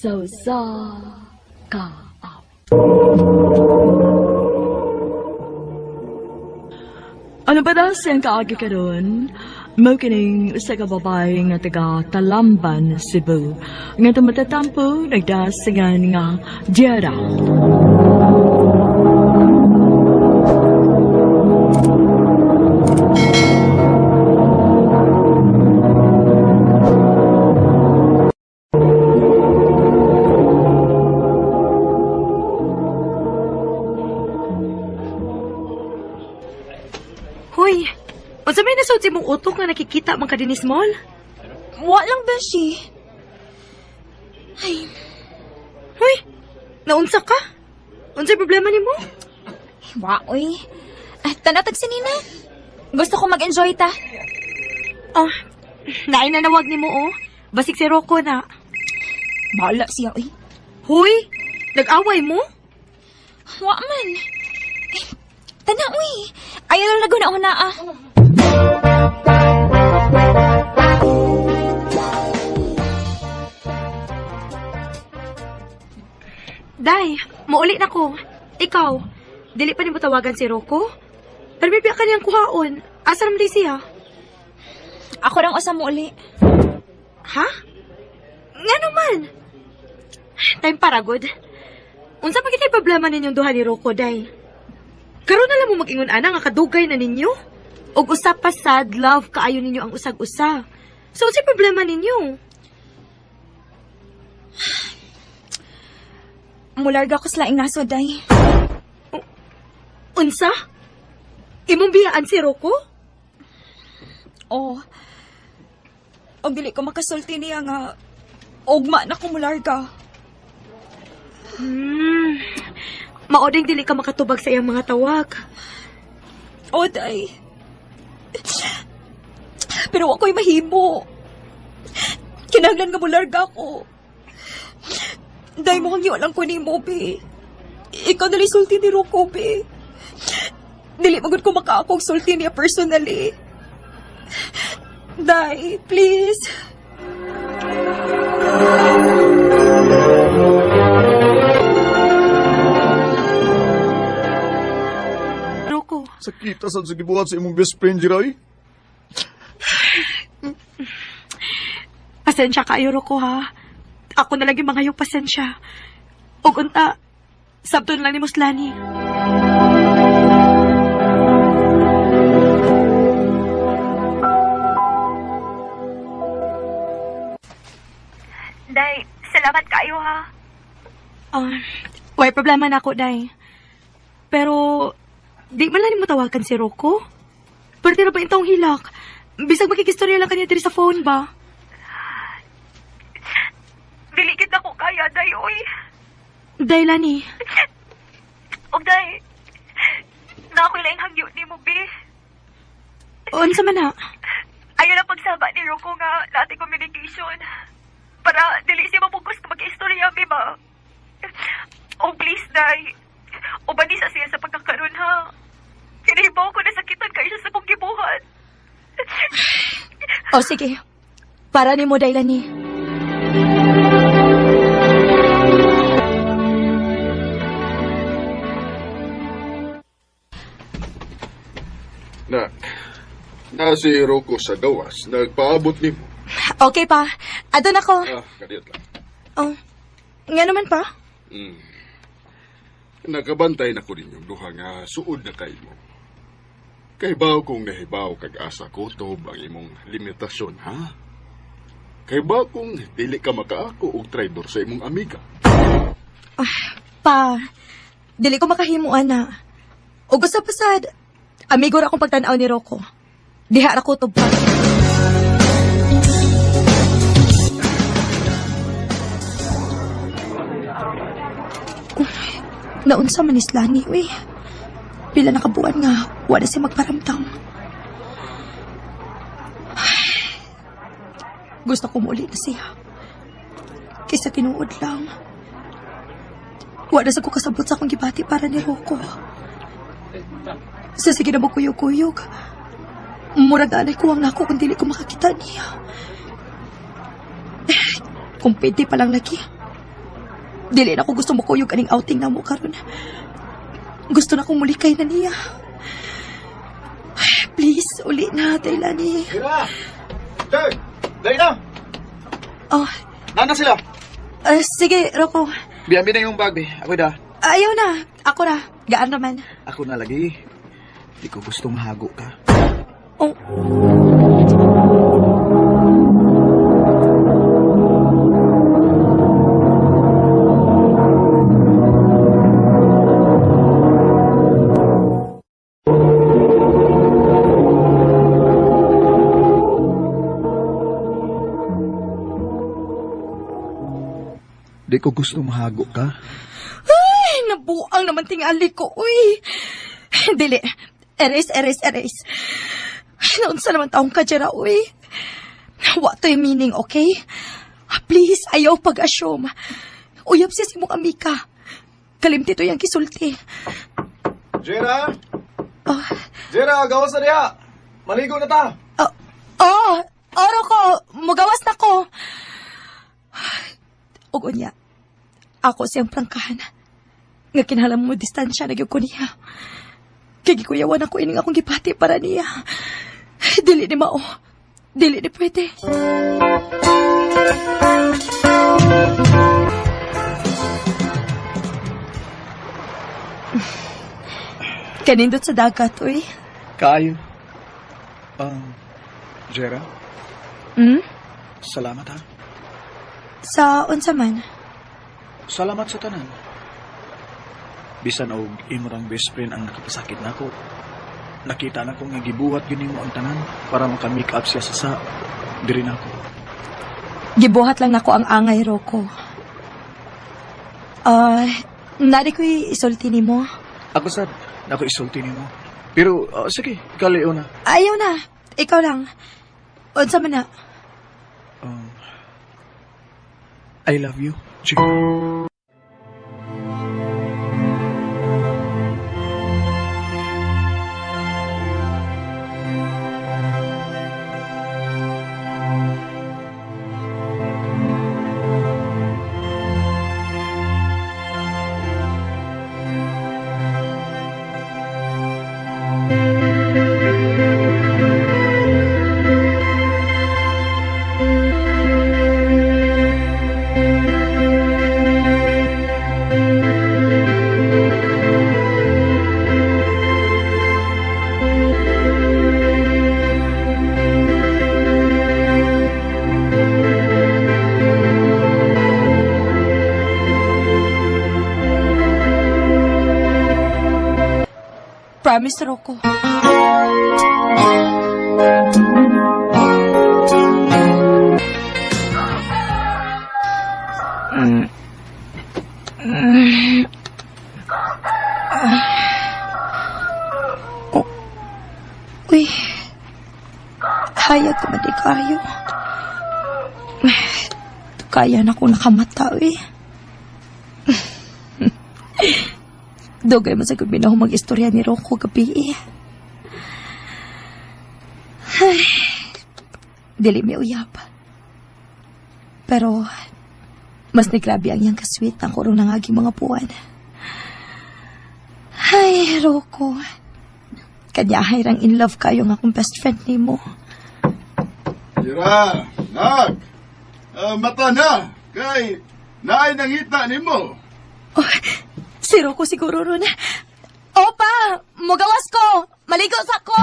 sa ka. Ano ba daw siyang kaagi ka ron? Mao kining usa ka babae nga taga Talamban, Cebu. Nga tumatatampo nagdasingan nga Diara. Hoy, unsa may nasud si mong utok nga nakikita man ka dinis mall? Wa lang, Beshi. Ay, Hoy, naunsa ka? Unsay problema nimo? wa, uy. Tanatag si Nina. Gusto ko mag-enjoy ta. Ah, nainanawag nimo oh. Basik si Rocco na. Bahala siya, uy. Hoy, nag-away mo? Wa man. Ay, tana, uy. Ayaw lang naguna na ah. Day, mauli na ko. Ikaw, dili pa nimo tawagan si Rocco? Pero may ka niyang kuhaon. Asa naman di siya? Ako rang usa mo uli. Ha? Nga naman. Time para good. Unsa pa kitay problema ninyong duha ni Rocco, day? Karon na lang mo mag-ingon ana nga kadugay na ninyo. Og usap pa sad love kaayo ninyo ang usag-usa. So unsay problema ninyo? Mularga ko sa laing naso, day. Unsa? Imong biyaan si Rocco? Oh. Og dili ko makasulti niya nga ugma na ko mularga. Maoding dili ka makatubag sa iyang mga tawag. Oh, day. Pero ako'y mahimo. Kinahanglan nga mularga ko. Day mo hangyo lang ko ni mo, be. Ikaw nalang sulti ni Rocco, be. Dili magod ko makaakong sulti niya personally. Day, please. Rocco, Sakita sa gibuhat sa imong best friend, Jiray. pasensya kayo, Rocco, ha? Ako na lagi mangayong pasensya. Og unta, sabton lang ni Muslani. Day, salamat kayo, ha? Way problema na ako, Day. Pero, di man lang mo tawagan si Rocco? Pwede na ba yung taong hilak? Bisag makikistorya lang kanya diri sa phone ba? Diligid na ko kaya, Day, oy. Day, Lani. Og, Day, na ako'y laing hangyo ni mo, be. Unsa man na? Ayaw na pagsaba ni Rocco nga natin communication. Para dili siya mapugos ka mag-istorya, be ba? Oh, please, Day. Ubani sa siya sa pagkakaroon, ha? Kinihibaw ko na sakitan kayo sa kong gibuhat. O, sige. Para ni mo, Day, Lani. Na si Rocco sa gawas, nagpaabot ni mo. Okay pa. Adon ako. Kadiyat lang. Oh. Nga naman pa? Nakabantay na ko rin yung duha nga suod na kay mo. Kaibaw kong nahibaw kag asa kutob ang imong limitasyon, ha? Kaibaw kong dili ka makaako og traidor sa imong amiga. Pa. Dili ko makahimuan na. O gusto pa sad, amigo ra akong pagtanaw ni Rocco. Diha ra kutob pa. Naunsa man is Lani, uy. Pila nakabuan nga, wala siya magparamdam. Gusto ko muli na siya. Kaysa tinuod lang. Wala sa ko kasabot sa akong gibati para ni Rocco. Sa sige na magkuyog-kuyog. Murag anay ko ang nako kung dili ko makakita niya. Kung pwede pa lang lagi, Dili na ko gusto mo kuyog aning outing na mo karon. Gusto na kong mulikay na niya. Please, uli na, Dailani. Tira! Sir! Dali na! Oh, Nana sila! sige, Rocco. Biyambi na yung bag, be. Ako da. Ayaw na. Ako na. Gaan naman. Ako na lagi. Di ko gustong mahago ka. Oh. Di ko gustong mahago ka. Ay, nabuang naman tingali ko, uy. Dili. Erase. Naunsa naman taong ka dyan, uy. What to yung meaning, okay? Please, ayaw pag-assume. Uyab siya si mong amika. Kalimti to yung kisulti. Jera! Oh, Jera, gawas na diya! Maligo na ta! oro ko. Magawas na ko. Ugo niya. Ako siyang prangkahan. Nga kinhalam mo distansya nagyo ko niya. Kagikuyawan ako ining akong gipati para niya. Dili ni mao. Dili ni pwede. Kanindot sa dagat, uy. Kayo. Jera, Hmm? salamat ha. Sa unsa man? Salamat sa tanan. Bisan og imo rang best friend ang nakapasakit nako. Nakita na ko nga gibuhat gini mo ang tanan para maka-make up siya sa diri nako. Gibuhat lang nako ang angay, Rocco. Nari ko'y isulti ni mo. Ako sad, nako isulti nimo. Pero sige, kalayo na. Ayaw na. Ikaw lang. Unsa man na? I love you, Jim. Promise, Rocco. Uy. Hayag ka ba di kayo? Kaya na ko nakamata, uy. Dogay mo sa gabi na ako mag-istorya ni Rocco gabi eh. Ay, dili mi uyab. Pero, mas nagrabe ang iyang kasweet ang kurong ng aging mga puwan. Ay, Rocco. Kanyahay rang in love kayo nga akong best friend ni mo. Tira! Nak! Mata na! Kay, naay nangita ni mo. Oh, si Rocco siguro ron. Opa! Mugawas ko! Maligo sa ko!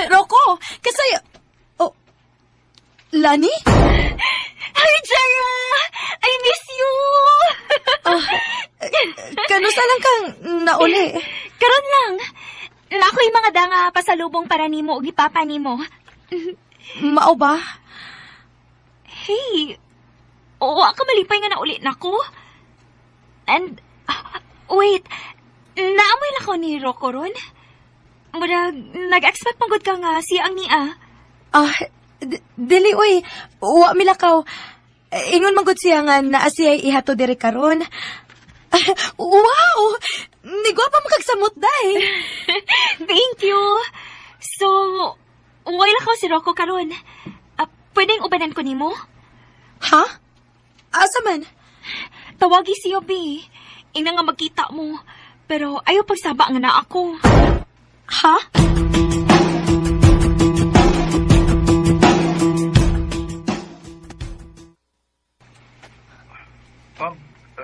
Rocco! Kasi... Oh... Lani? Hi, Jara! I miss you! Kanusta lang kang nauli? Karon lang. Nako'y mga danga pasalubong para nimo o gipapa nimo. Mao ba? Hey, oo, ka malipay nga na ulit nako. And, wait, naamoy na ko ni Rocco ron? Murag, nag-expect pagod ka nga siya ang niya. Dili, uy. Wa milakaw. Ingon magod siya nga naa siya ihato diri karon. Wow! Nigwa pa makagsamot, day. Thank you. So, wala ko si Rocco karon. Pwedeng ubanan ko nimo? Ha? Asa man? Tawagi siya, B. Ina nga magkita mo. Pero ayaw pagsaba nga na ako. Ha?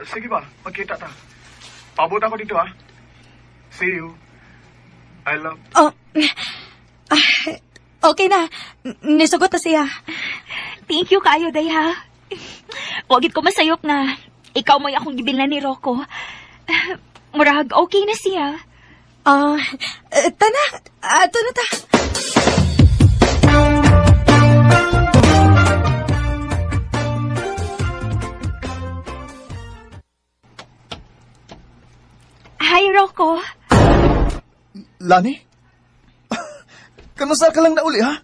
Sige ba, magkita ta. Pabot ako dito, ha? See you. I love... Oh. Okay na. Nisugot na siya. Thank you kayo, day, ha? Wagit ko masayop nga. Ikaw mo'y akong gibilhan ni Rocco. Murag, okay na siya. Tana. Ato na ta. Hi, Rocco. Lani? Kamusta ka lang na uli, ha?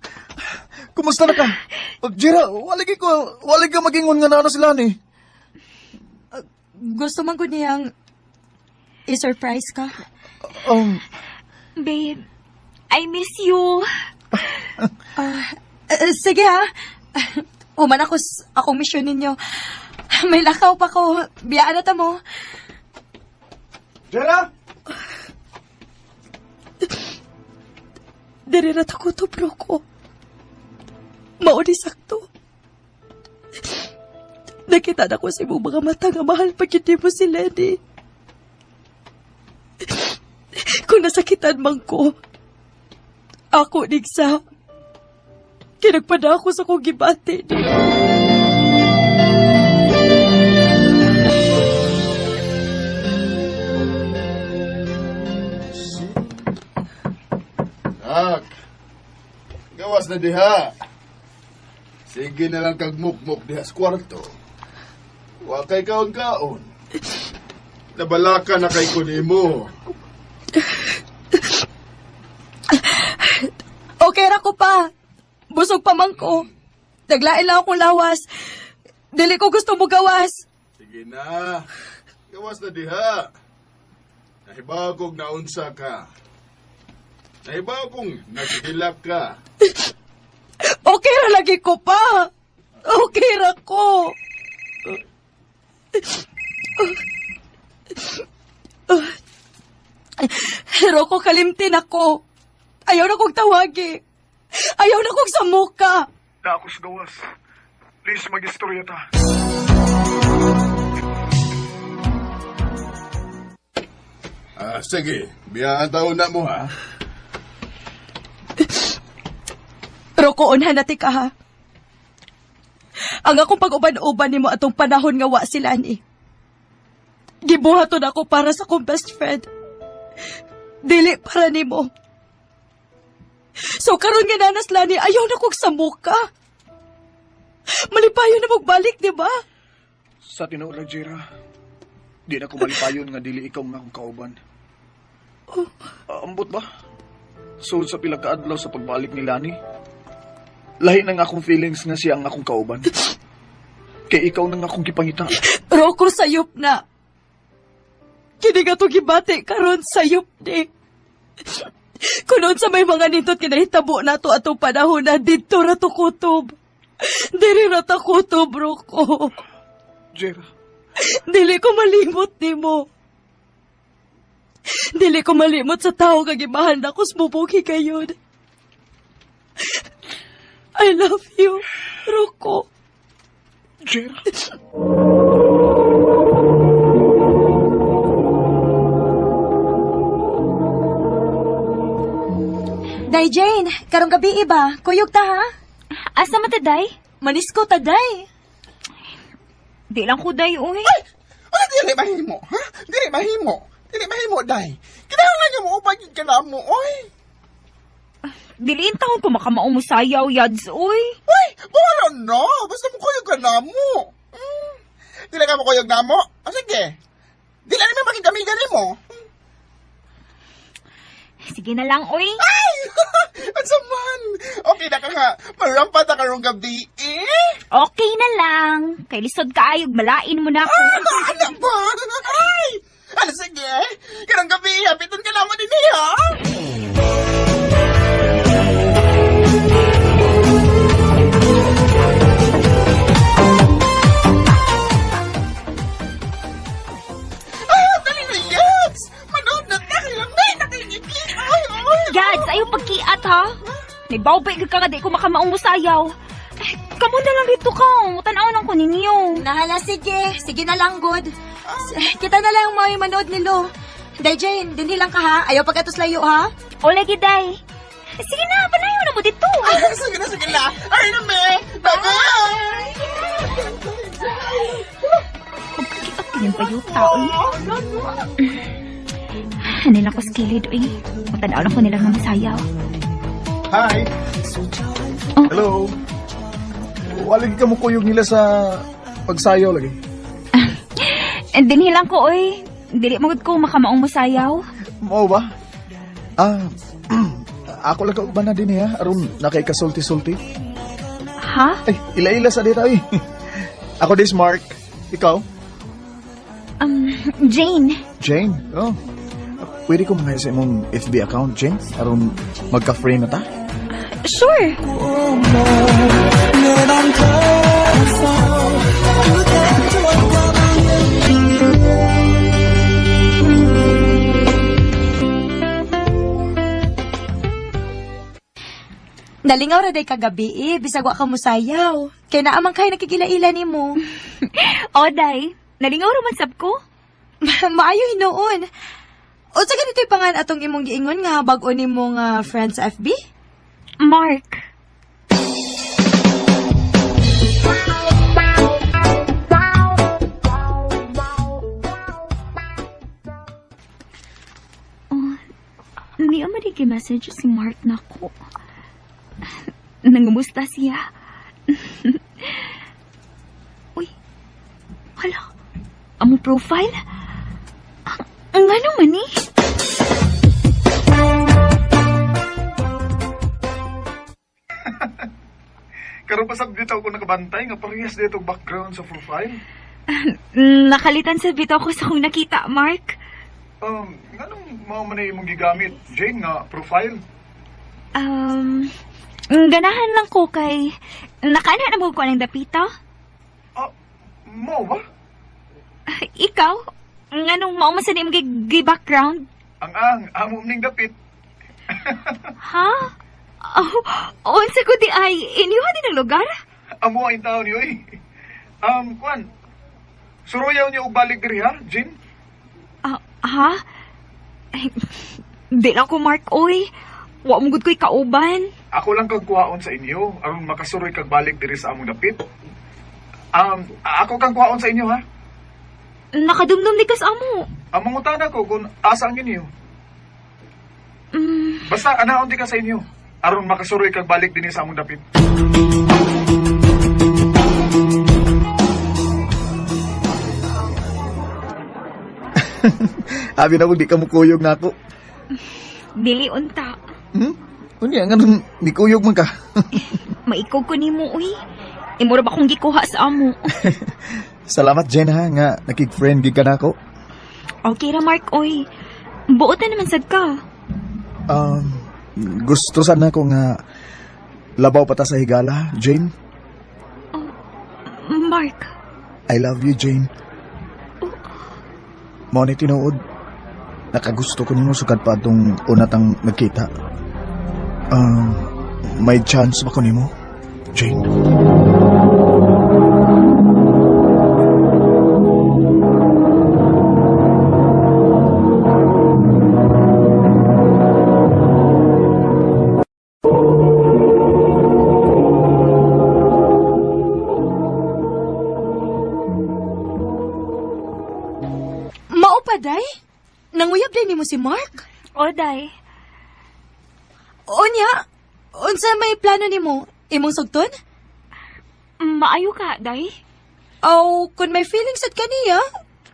Kumusta na ka? Jira, walig ka magingon nga na ano si Lani. Gusto man ko niyang i-surprise ka. Babe, I miss you. Sige ha. Uman ako akong misyon ninyo. May lakaw pa ko. Biyaan na ta mo. Jira! Diri na ko to, bro ko. Mauni sakto. Nakita na ko sa imong mga mata nga mahal pa kiti mo si Lenny. Kung nasakitan man ko, ako digsa. Kinagpada ako sa kong gibati. Ak, gawas na diha. Sige na lang kag mukmuk diha sa kwarto. Wa kay kaon-kaon. Nabalaka na kay kunimo. Okay ra ko pa. Busog pa man ko. Naglain lang akong lawas. Dili ko gusto mo gawas. Sige na. Gawas na diha. Nahibaw kong naunsa ka. Nahibaw kong nagdilak ka. Okay ra lagi ko pa. Okay ra ko. Pero ko kalimtin ako. Ayaw na kong tawagi. Ayaw na kong samuka. Na ako sa gawas. Please, mag-istorya ta. Sige. Biyaan taon na mo, ha? Pero kuunhan na ka ha. Ang akong pag-uban-uban ni mo atong panahon nga wa sila ni. Gibuhaton ako para sa kong best friend. Dili para ni mo. So karon nga nanas Lani, ayaw na kong samuka. Malipayo na magbalik, di ba? Sa tinuod lang, Jira, di na ko malipayon nga dili ikaw nga akong kauban. Ambot ba? Sulod sa pila ka adlaw sa pagbalik ni Lani, lahi na nga akong feelings nga siya ang akong kauban. Kay ikaw na nga akong gipangita. Rocco, sayop na. Kini nga to gibati karon sayop ni. Kunon sa may mga nindot kinahitabo na to atong panahon na dito ra to kutob. Diri ra ta kutob, Rocco. Jira, Dili ko malimot nimo. Dili ko malimot sa tao nga gimahan ako smubuki kayon. I love you, Rocco. Jira. Day Jane, karong gabi iba, kuyog ta ha? Asa man ta, day? Manisko ta, day. Di lang ko, day, uy. Ay, dili mahimo, ha? Dili mahimo. Dili mahimo, day. Kinahanglan niya mo upagin ka na mo, oy. Diliin taon ko makamaong musayaw, yads, uy. Uy, buhala na. Basta mo kuyog ka na mo. Dili ka mo kuyog na mo? O sige. Dili namin makikamigan mo. Sige na lang, uy. Ay! At saman. Okay na ka nga. Marampat na karong gabi, eh. Okay na lang. Kay lisod kaayog, malain mo na ako. Ano ba? Ay! Ano, sige. Karong gabi, hapitan ka naman din niya. Nagbawbay ka ka, di ko makamaong musayaw. Eh, kamo na lang dito ka, tanaw lang ko ninyo. Nahala, sige. Sige na lang, good. Kita na lang mo yung manood nilo. Day, Jane, dinhi lang ka ha. Ayaw pagkatos layo ha. O lagi, day. Sige na, panayo na mo dito. Sige na. Ay, na, me. Bye-bye. Yung payuta, oy. Hanin ako skilid, oy. Matanaw lang ko nilang nga masayaw. Hi! Hello! Walig ka mo kuyog nila sa pagsayaw lagi. Dinhilang ko, oy. Dili magod ko makamaong masayaw. Mao ba? Ako lang kauban na din ha. Aron nakaikasulti-sulti. Ha? Ay, ila-ila sa dito eh. Ako this Mark. Ikaw? Jane. Jane? Oh. Pwede ko mga sa imong FB account, Jane? Aron magka-frame na ta? Sure. Nalingaw ra day kagabi bisag wa ka musayaw. Kay naamang kay nakikila-ila nimo. O, day. Nalingaw raman sab ko. Maayo hinuon. Unsa ganito'y pangan atong imong giingon nga bag-o nimo nga friends sa FB? Mark. Oh, hindi ako message si Mark na ko. Nangumusta siya. Uy, hala, amo profile? Ang ano man eh? Karon pa sab dito ako nakabantay nga parehas dito background sa profile. Nakalitan sa bitaw ko sa kung nakita, Mark. Anong mga man imong gigamit, Jane, nga profile? Ganahan lang ko kay nakaana na mo ko ng dapita. Mo ba? Ikaw? Nganong mao man sa imong gi-background? Ang amo ning dapit. Ha? Unsa ko di ay iniwa din ang lugar? Amo ang tao niyo eh. Kwan. Suruyaw niyo og balik diri ha, Jane? Ha? Ay, di lang ko, Mark, oy. Wa mo gud ko'y kauban. Ako lang kag kuhaon sa inyo aron makasuroy kag balik diri sa among dapit. Ako kang kuhaon sa inyo ha. Nakadumdum di kas amo. Among utana ko kung asa ang inyo. Basta anaon di ka sa inyo aron makasuroy kag balik dinhi sa among dapit. Abi na ko di ka mukuyog na ako. Dili unta. Unya nga nung di kuyog man ka. Maikog ko nimo, uy. Imo ra ba kong gikuha sa amo? Salamat Jen ha nga nakig-friend gid ka na ako. Okay ra, Mark, oy. Buot na naman sad ka. Gusto sana ko nga labaw pa ta sa higala, Jane. Mark. I love you, Jane. Mao ni tinuod. Nakagusto ko nimo sugad pa atong una tang nagkita. May chance ba ko nimo, Jane? Mao pa day? Nanguyab day nimo si Mark? O, day. Unya, unsa may plano nimo? Imong sugton? Maayo ka, day. Aw, kung may feelings at kaniya,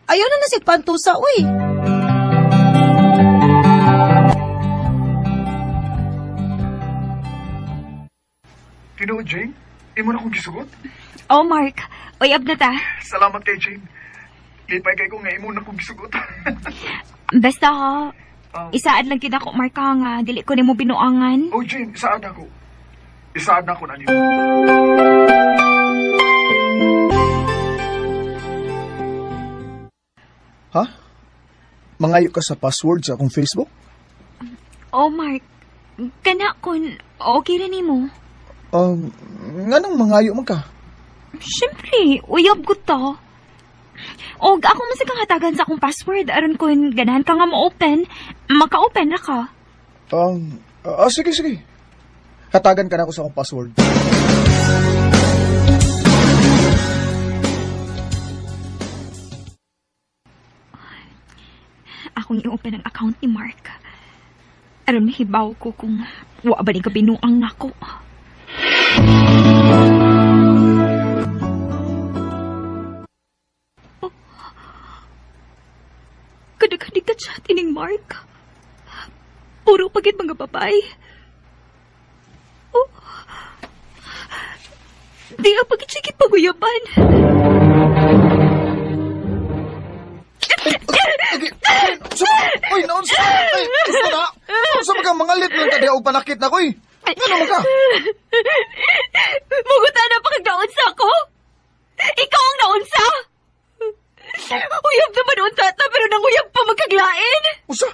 ayaw na nasit pantusa, uy. Tinuod, Jane? Imo na kong gisugot? Oh, Mark. Uyab na ta. Salamat kay Jane. Lipay kay ko nga imo na kong gisugot. Basta ha, isaad lang kita ko, Mark, ha, nga. Dili ko nimo binuangan. Oh, Jane, isaad ako. Isaad na ako na niyo. Ha? Mangayo ka sa password sa akong Facebook? Oh, Mark. Kana kun Okay rin mo. Nganong mangayo man ka? Siyempre, uyab ko to. O, ako man kang hatagan sa akong password. Aron ko ganahan ka nga ma-open. Maka-open na ka. Sige, sige. Hatagan ka na ako sa akong password. Akong i-open ang account ni Mark. Aron mahibaw ko kung wa ba ni kabinuang nako. Kada-kada ka chat ining Mark. Puro pagit mga babae. Oh. Di ang pagitsikit paguyaban. Uy, naon sa... Ay, gusto na. Naon sa mga mangalit ng kadi o panakit na ko eh. Ano mo ka? Muguta na pa kag naunsa ko? Ikaw ang naunsa? Uyab naman unta ta, pero nang uyab pa magkaglain. Usa?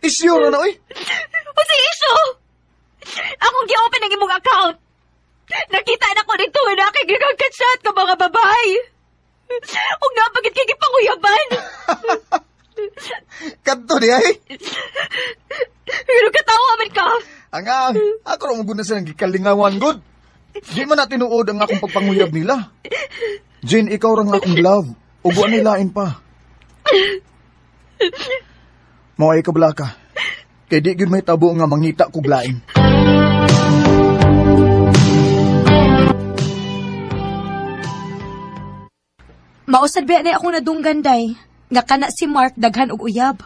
Isyo na oy. O si Iso? Akong gi-open ang imong account. Nakita na ko nito na kay gigagkachat ka mga babae. Huwag na pagit kay gipanguyaban. Kadto di ay. Pero katawa man ka. Ako rin mong guna sa nang gikalingawan, good. Di man na tinuod ang akong pagpanguyab nila. Jane, ikaw rang akong love. Uguan nilain pa. Maway ka bala ka. Kaya di yun may tabo nga mangita kog lain. Mausad ba na akong nadungganday. Nga kana si Mark daghan og uyab.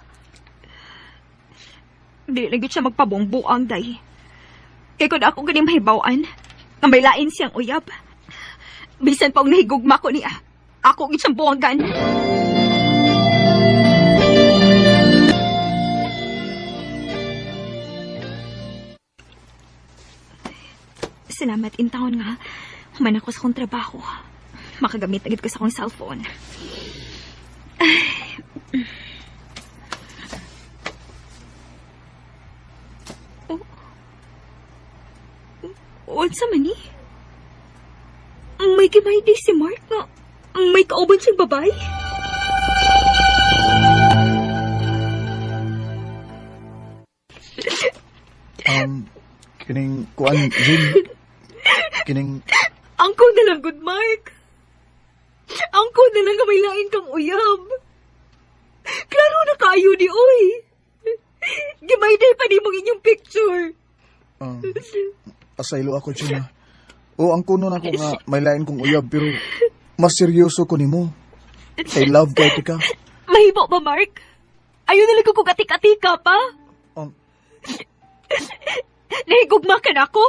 Di lagi siya magpabongbuang, day. Kaya kung ako ganing mahibawan, nga may lain siyang uyab. Bisan pa ang nahigugma ko niya, ako ang isang buwanggan. Salamat in taon nga, human ako sa akong trabaho. Makagamit agad ko sa akong cellphone. Unsa man ni? May kimay di si Mark nga may kauban siyang babae. Kining kuan, Jane. Kining... Angko na lang, good Mark. Angko na lang nga may lain kang uyab. Klaro na kayo ni oy. Gimayday pa ni mong inyong picture. Asaylo ako, Jane. O, ang kuno na ko nga may lain kong uyab, pero mas seryoso ko nimo. I love kay tika. Mahibo ba, Mark? Ayaw na lang ko kung atik-atika pa. Nahigugma ka na ako?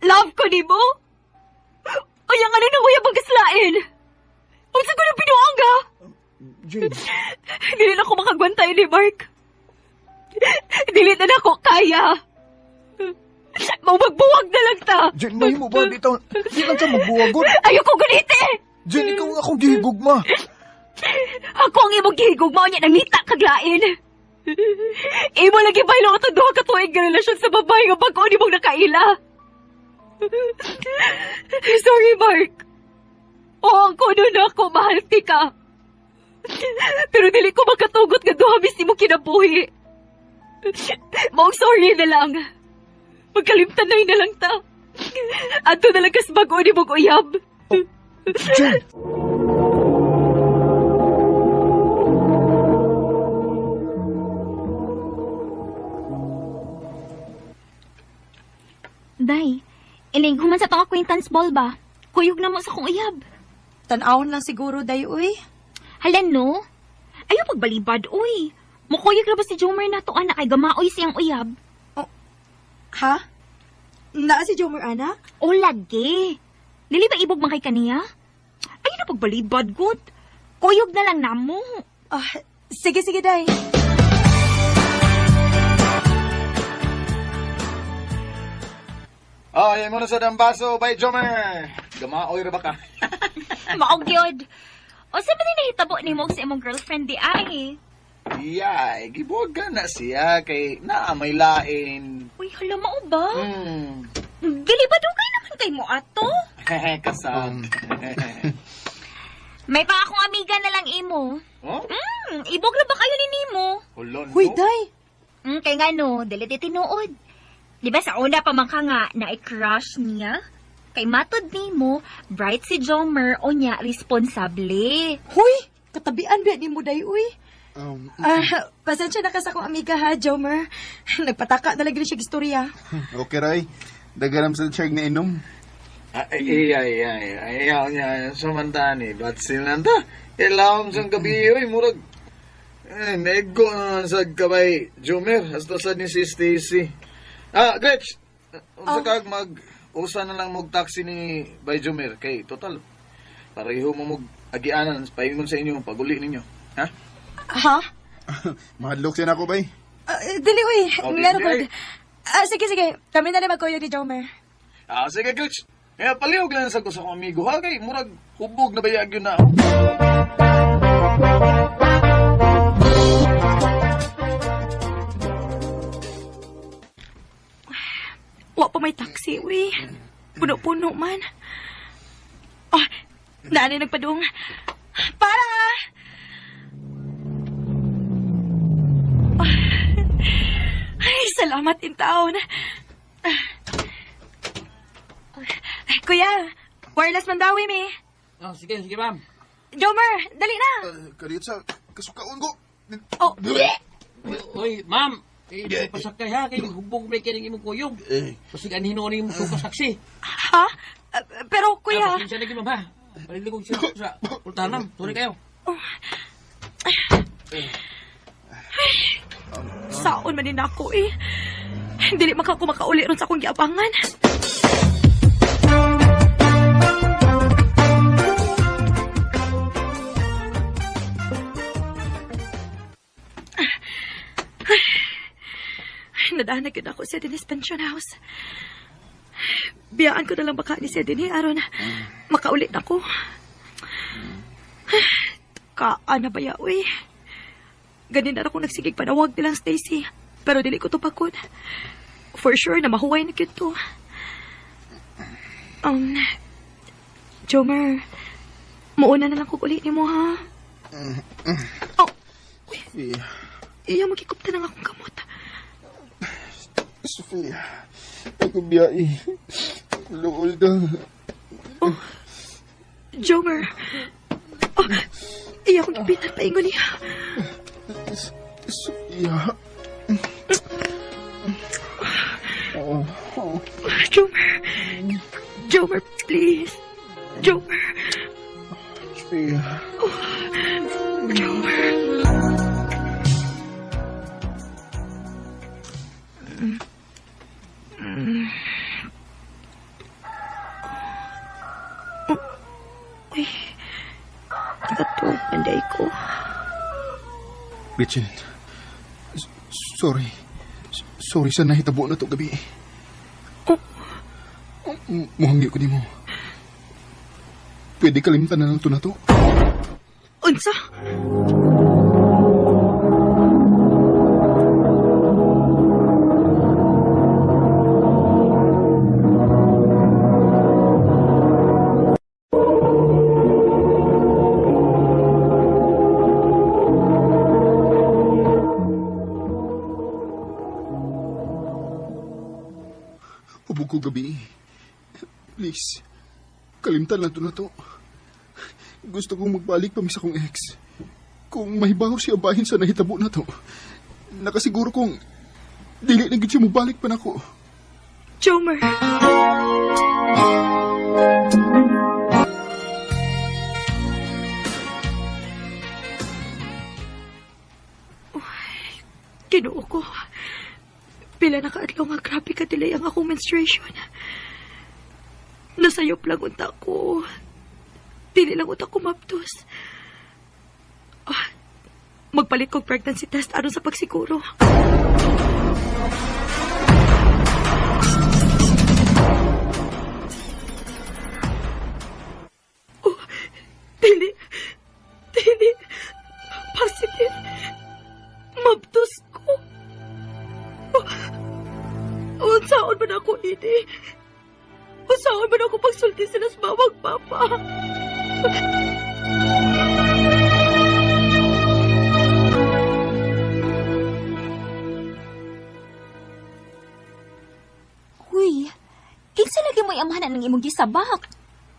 Love ko ni mo? O yung ano nang uyab ang kaslain? Ang sagot ng pinuang ka? Jane. Dili na ako makagwantay ni Mark. Dili na ako kaya. Magbuwag na lang ta. Jane, mahimo ba? Di lang siya magbuwagot. Ayoko ganiti! Jane, ikaw ang akong gihigugma. Ako ang imong gihigugma niya nangita kaglain. Imo lagi ba ilo ito duha ka tuig nga relasyon sa babae nga bago ni mong nakaila? Sorry, Mark. Oo, ang kuno na ako, mahal ka. Pero dili ko makatugot nga duha mis ni mo kinabuhi. Maong sorry na lang. Magkalimtanay na lang ta. Ato na lang kas bago ni mong uyab. Jane! Day, ining human sa tong acquaintance ball ba? Kuyog na mo sa kong uyab. Tanawon lang siguro, day, uy. Halan no? Ayaw pagbalibad, uy. Mukuyog na ba si Jomer na to anak ay gamaoy siyang uyab? Ha? Naa si Jomer, ana? O lagi. Dili ba ibog man kay kaniya? Ayaw na pagbalibad, good. Kuyog na lang namo. Sige, day. Yan mo na sa dambaso, by Jomer. Gamaoy ra ba ka? Maog yod. O sa ba nahitabo ni mo sa imong girlfriend di ay? Iyay, gibuwag ka na siya kay naamay lain. Uy, hala mao ba? Dili ba dugay naman kay mo ato? Kasag. May pa akong amiga na lang imo. Oh? Ibog na ba kayo ni Nimo? Hulon, Huy, no? day. Kay nga no, dili di tinuod. Di ba sa una pa man ka nga na i-crush niya? Kay matod nimo, bright si Jomer o niya responsable. Huy, katabian ba ni mo, day, uy? Pasensya na ka sa akong amiga ha, Jomer. Nagpataka na lagi siya istorya. Okay, Ray. Daganam sa siyag na inom. Ayaw niya samantani. Ba't sinanta? Ilawam sa gabi, uy, murag. Nego na sa kabay, Jomer. Hasta sa ni si Stacy. Gretch! Sa kag mag-usa na lang taxi ni by Jomer. Kay, total, pareho mo mag-agianan. Paingon sa inyo, paguli ninyo. Ha? Ha? Mahadlok siya na ako, bay. Dili, uy. Oh, dili, Meron ay. Sige. Kami na rin magkuyo ni Jomer. Sige, Gretch. Kaya palihog lang sa ko sa akong amigo, ha? Kay, murag, hubog na bayag yun na ako. Wa pa may taxi, uy. Puno-puno man. Oh, naanay nagpadung. Para! Ay, salamat in taon. Kuya, wireless man daw, mi. Sige, ma'am. Jomer, dali na. Karit sa kasukaon ko. Oh, Uy, ma'am. Pasakay ha, kay hubog break ng imong kuyog. Pasig anhino ni imong suka saksi. ha? Pero, kuya, Pasensya lagi, ma'am ha. Paliligog siya sa pultanam. Sorry kayo. saon man din ako eh. Dili makauli ron sa akong giabangan. Nadaan na gid ako sa Dennis Pension House. Biyaan ko na lang baka ni si Denny aron makaulit ako. Kaana ba ya, uy? Ganin na ako nagsigig panawag nilang Stacy. Pero dili ko to pagod. For sure na mahuway na yun to. Jomer, mauna na lang kukulit ni mo, ha? Oh, iya magkikupta ng akong kamot. Sofia, ako biyai. Luol ka. Jomer, iya akong ipitan pa ingon niya. Sofia. Jomer, please. Jomer. Sofia. Jomer. Uy, nakatuwag panday ko. Gretchen, sorry. Sorry sa nahitabo na to gabi. Muhangyo ko ni mo. Pwede kalimtan na lang to na to. Unsa? Hubog ko gabi. Please, kalimtan lang to na to. Gusto kong magbalik pa sa kong ex. Kung mahibaw siya bahin sa nahitabo na to, nakasiguro kong dili na gid siya mabalik pa nako. Jomer. Kinuo ko. Pila na kaadlaw nga grabe ka delay ang akong menstruation. Nasayop lang unta ko. Dili lang unta ko maptos. Magpalit kong pregnancy test aron sa pagsiguro. Dili. Positive. imong gisabak.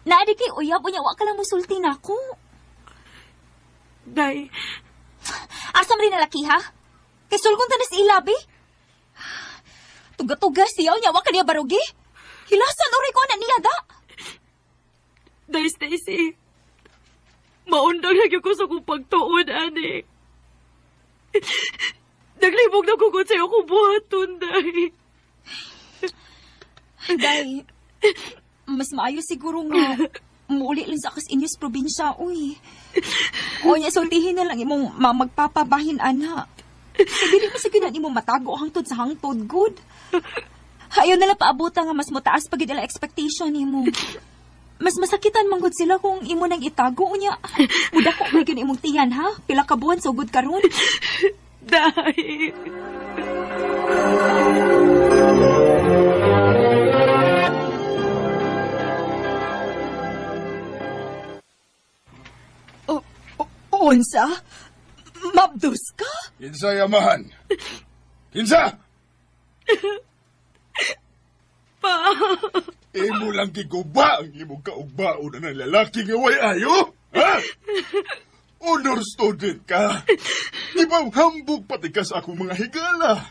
Naadi kay uyab unya wa ka lang musulti nako. Day, Asa man rin nalaki ha? Kay sulgon tanas ilabi. Tuga-tuga siya unya wa ka niya barugi. Hilasan uri ko na niya da. Day Stacy. Maundang lagi ko sa kong pagtuon, ani. Naglibog na ko sa'yo kung buhaton, Day. Day, mas maayo siguro nga muuli lang sa kas inyos probinsya, uy. O niya, sultihin na lang imong magpapabahin, ana. Dili mo sige na imong matago hangtod sa hangtod, good. Ayaw nila paabuta nga mas mataas pag ila expectation nimo. Mas masakitan manggod sila kung imo nang itago unya. Uda ko may gyud imong tiyan ha. Pila ka buwan so good karon. Day. Unsa? Mabdus ka? Kinsa yamahan? Kinsa? Pa. Imo lang giguba ang imong kaugbaon na ng lalaki nga way ayo? Ha? Honor student ka. Di ba hambog pati ka sa akong mga higala?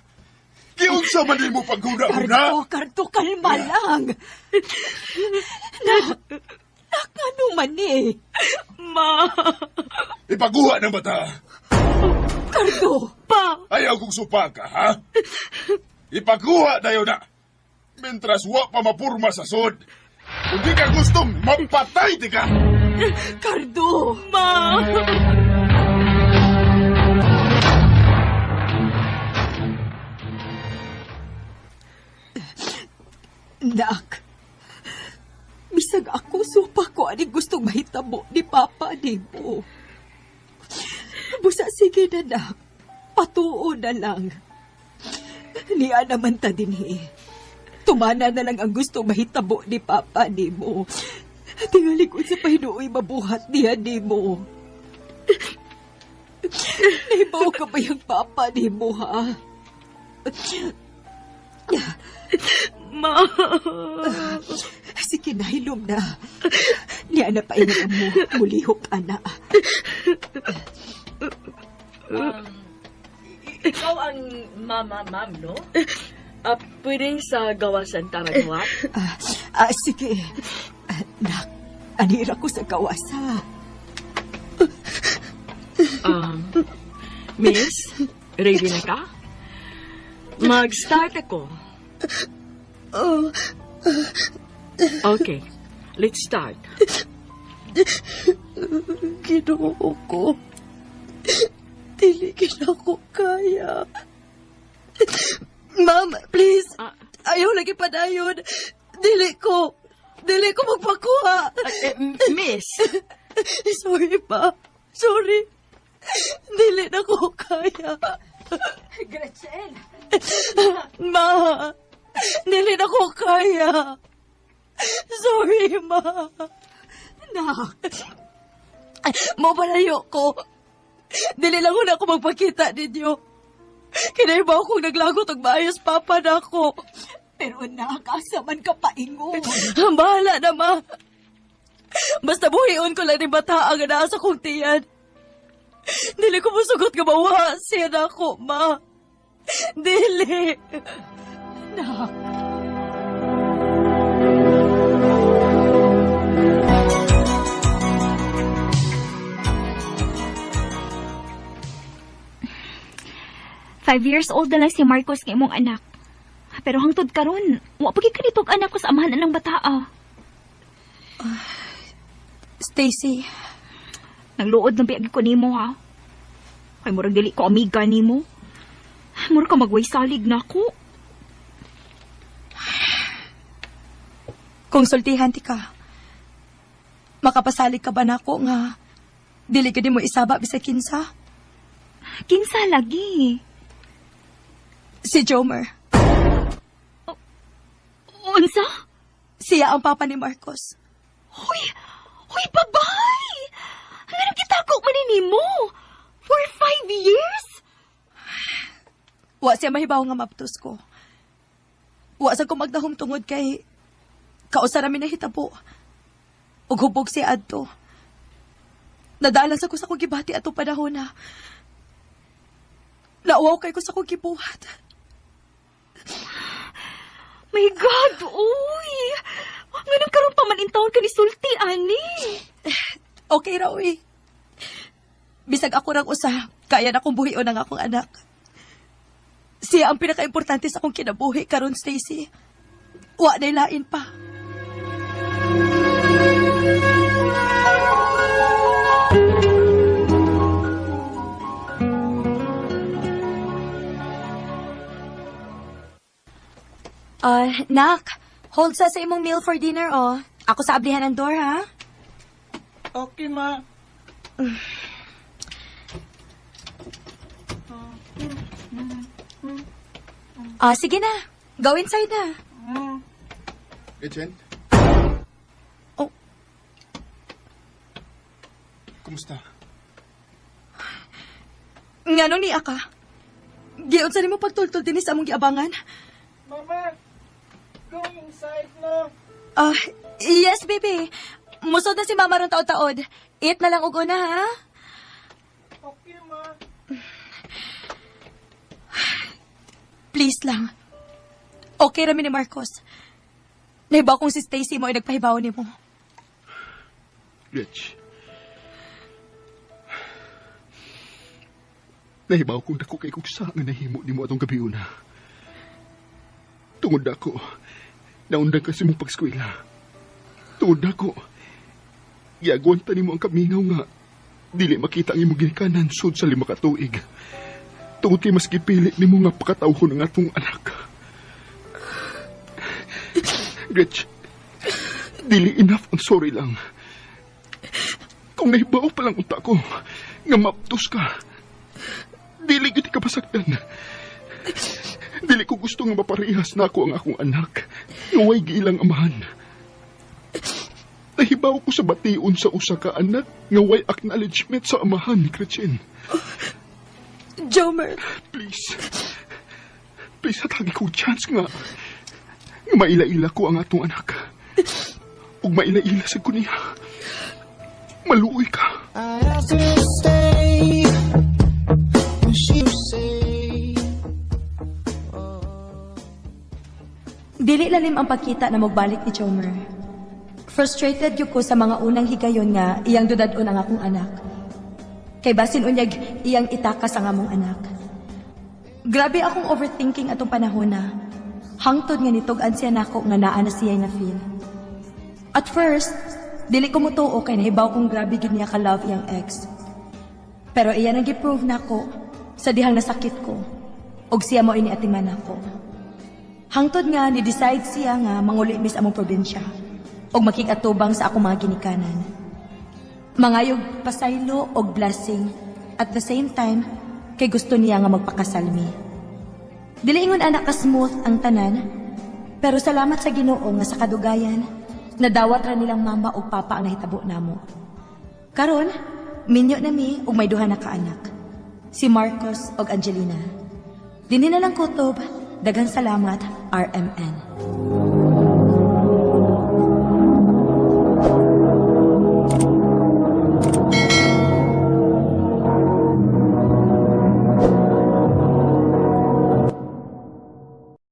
Kiunsa man mo paghuna-huna? Karto, kalma lang. Nakano man eh. Ma. Ipaguha ng bata. Karto. Pa. Ayaw kong supa ka, ha? Ipaguha na yun na. Mentras wa pa mapurma sa sod. Kung di ka gustong mapatay, di ka. Kardo. Ma. Nak, bisag ako supa ko ani gustong mahitabo ni Papa ni mo. Busa sige na, nak. Patuo na lang. Niya naman ta dinhi. Tumana na lang ang gusto mahitabo ni Papa ni mo. Tingali ko sa pahinuoy mabuhat niya ni mo. Naibaw ka ba yung Papa ni mo, ha? Ma. Sige na, hilom na. Niya na pa mo, mulihok, ana. Ikaw ang ma'am, no? Pwedeng sa gawasan taragwat? Sige. Nak, anira ko sa kawasa. Miss, ready na ka? Mag-start ako. Okay, let's start. Ginoo ko. Dili ako kaya. Ma'am, please. Ayaw lagi padayon. Dili ko magpakuha. Miss. Sorry pa. Sorry. Dili na ko kaya. Gretchen. Ma. Dili na ko kaya. Sorry, ma. Nak. Mabalayo ko. Dili lang na ako magpakita ninyo. Kinaibaw kong naglagot ang maayos papa na ako. Pero nakakasaman ka paingon. Bahala na, ma. Basta buhion ko lang ni bata ang nasa kong tiyan. Dili ko musugot nga mawa siya na ako, ma. Dili. Nak. Five years old na lang si Marcos ng imong anak. Pero hangtod karon, wa pagid kanitog anak ko sa amahan ng bataa. Stacy. Nagluod ng biyag ko nimo ha. Kay murag dili ko amiga nimo. Murag ka magway salig na ako. Kung sultihan ti ka, makapasalig ka ba na ako nga dili ka di mo isaba bisa kinsa? Kinsa lagi. Si Jomer. Unsa? Siya ang papa ni Marcos. Hoy, babay! Nga kitako man nimo. For 5 years? Wa siya mahibaw nga maptos ko. Wa sa ko magdahom tungod kay Kausa namin na hitabo. Ug hubog si adto. Nadalas ako sa kong gibati ato panahon na. Nauwaw kay ko sa kong gibuhat. My God, uy! Ganun karon pa man intawon ka ni Sulti, ani. Okay ra, uy. Bisag ako rang usa, kaya na kong buhion ang akong anak. Siya ang pinaka-importante sa akong kinabuhi karon, Stacy. Wa na lain pa. Nak, hold sa imong meal for dinner, oh. Ako sa ablihan ng door, ha? Okay, ma. Sige na. Go inside na. Etienne? Oh. Kumusta? Nga nung niya ka. Giyon sa mo pagtultol din sa among giabangan. Mama, go inside na. Yes, baby. Musod na si Mama ron taod-taod. Eat na lang ugo na, ha? Okay, ma. Please lang. Okay rami ni Marcos. Nahibaw kong si Stacy mo ay nagpahibaw ni mo. Rich. Nahibaw kong dako kay kung saan nga nahimo ni mo atong gabi una. Tungod ako, naundan kasi mong pagskwela. Tungod ako, giagwanta ni mo ang kamingaw nga. Dili makita ang imong ginikanan sud sa 5 ka tuig. Tungod kay mas gipili ni mo nga pakatawhon ang atong anak. Rich, dili enough ang sorry lang. Kung nahibaw pa lang unta ko, nga maptos ka, dili giti ka pasaktan. Dili ko gusto nga maparehas na ako ang akong anak, nga way giilang amahan. Nahibaw ko sa bation sa usa ka anak, nga way acknowledgement sa amahan ni Gretchen. Jomer. Please, hatagi ko chance nga maila-ila ko ang atong anak. Ug maila-ila sa kuniya. Maluoy ka. I have to stay. She say, Dili lalim ang pagkita na magbalik ni Jomer. Frustrated yun ko sa mga unang higayon nga iyang dudadon ang akong anak. Kay basin unyag iyang itakas ang among anak. Grabe akong overthinking atong panahon na. Hangtod nga nitog-an siya nako nga naa na siya na feel. At first, dili ko mutuo kay nahibaw kong grabe gid niya ka-love iyang ex. Pero iya nang gi-prove nako sa dihang nasakit ko. Og siya mo ini atiman nako. Hangtod nga ni-decide siya nga mangulimis among probinsya og makikatubang sa akong mga ginikanan. Mangayog pasaylo og blessing at the same time kay gusto niya nga magpakasalmi. Dili ingon anak ka smooth ang tanan, pero salamat sa Ginoo nga sa kadugayan nadawat ra nilang mama ug papa ang nahitabo namo. Karon, minyo na mi ug may duha na ka anak. Si Marcos ug Angelina. Dinhi na lang kutob, daghang salamat RMN.